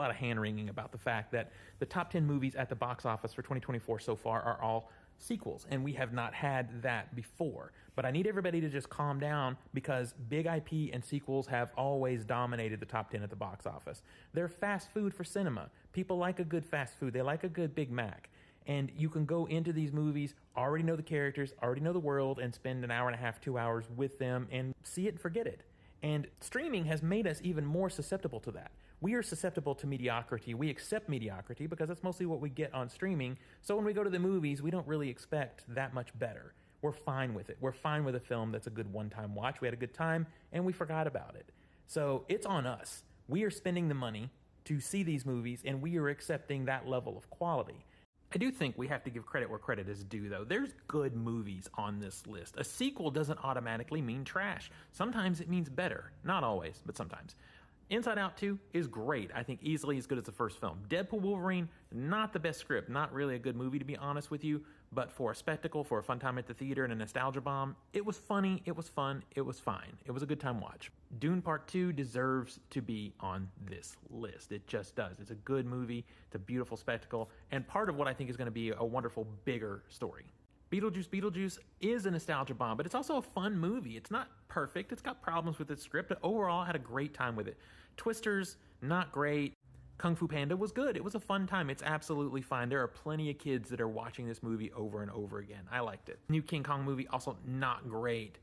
lot of hand-wringing about the fact that the top 10 movies at the box office for 2024 so far are all sequels, and we have not had that before. But I need everybody to just calm down, because big IP and sequels have always dominated the top 10 at the box office. They're fast food for cinema. People like a good fast food. They like a good Big Mac. And you can go into these movies, already know the characters, already know the world, and spend an hour and a half, 2 hours with them and see it and forget it. And streaming has made us even more susceptible to that. We are susceptible to mediocrity. We accept mediocrity because that's mostly what we get on streaming. So when we go to the movies, we don't really expect that much better. We're fine with it. We're fine with a film that's a good one-time watch. We had a good time, and we forgot about it. So it's on us. We are spending the money to see these movies, and we are accepting that level of quality. I do think we have to give credit where credit is due, though. There's good movies on this list. A sequel doesn't automatically mean trash. Sometimes it means better. Not always, but sometimes. Inside Out 2 is great. I think easily as good as the first film. Deadpool Wolverine, not the best script. Not really a good movie, to be honest with you. But for a spectacle, for a fun time at the theater and a nostalgia bomb, it was funny, it was fun, it was fine. It was a good time watch. Dune Part 2 deserves to be on this list. It just does. It's a good movie. It's a beautiful spectacle. And part of what I think is going to be a wonderful, bigger story. Beetlejuice is a nostalgia bomb, but it's also a fun movie. It's not perfect. It's got problems with its script, but overall I had a great time with it. Twisters, not great. Kung Fu Panda was good. It was a fun time. It's absolutely fine. There are plenty of kids that are watching this movie over and over again. I liked it. New King Kong movie, also not great.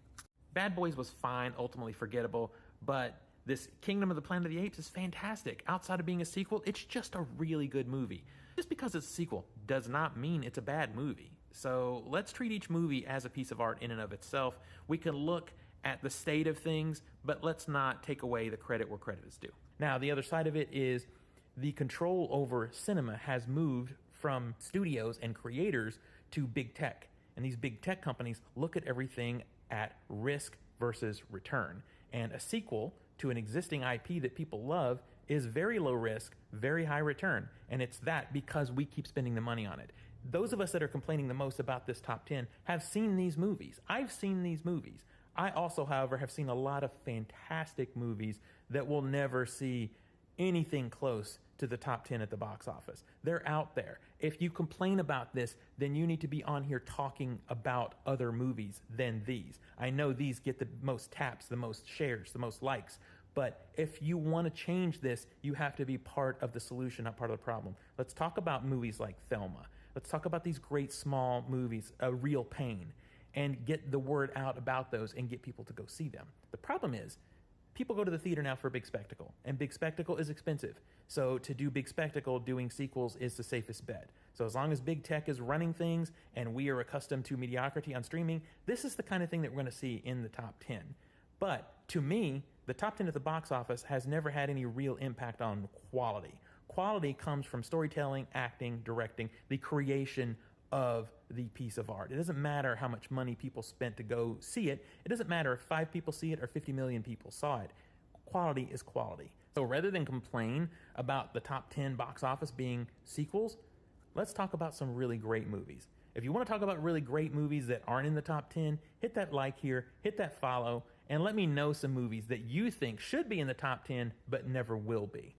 Bad Boys was fine, ultimately forgettable, but this Kingdom of the Planet of the Apes is fantastic. Outside of being a sequel, it's just a really good movie. Just because it's a sequel does not mean it's a bad movie. So let's treat each movie as a piece of art in and of itself. We can look at the state of things, but let's not take away the credit where credit is due. Now, the other side of it is the control over cinema has moved from studios and creators to big tech. And these big tech companies look at everything at risk versus return. And a sequel to an existing IP that people love is very low risk, very high return. And it's that because we keep spending the money on it. Those of us that are complaining the most about this top 10 have seen these movies. I've seen these movies. I also, however, have seen a lot of fantastic movies that will never see anything close to the top 10 at the box office. They're out there. If you complain about this, then you need to be on here talking about other movies than these. I know these get the most taps, the most shares, the most likes, but if you want to change this, you have to be part of the solution, not part of the problem. Let's talk about movies like Thelma. Let's talk about these great small movies, A Real Pain, and get the word out about those and get people to go see them. The problem is, people go to the theater now for a big spectacle, and big spectacle is expensive. So to do big spectacle, doing sequels is the safest bet. So as long as big tech is running things and we are accustomed to mediocrity on streaming, this is the kind of thing that we're going to see in the top 10. But to me, the top 10 at the box office has never had any real impact on quality. Quality comes from storytelling, acting, directing, the creation of the piece of art. It doesn't matter how much money people spent to go see it. It doesn't matter if 5 people see it or 50 million people saw it. Quality is quality. So rather than complain about the top 10 box office being sequels, let's talk about some really great movies. If you want to talk about really great movies that aren't in the top 10, hit that like here, hit that follow, and let me know some movies that you think should be in the top 10 but never will be.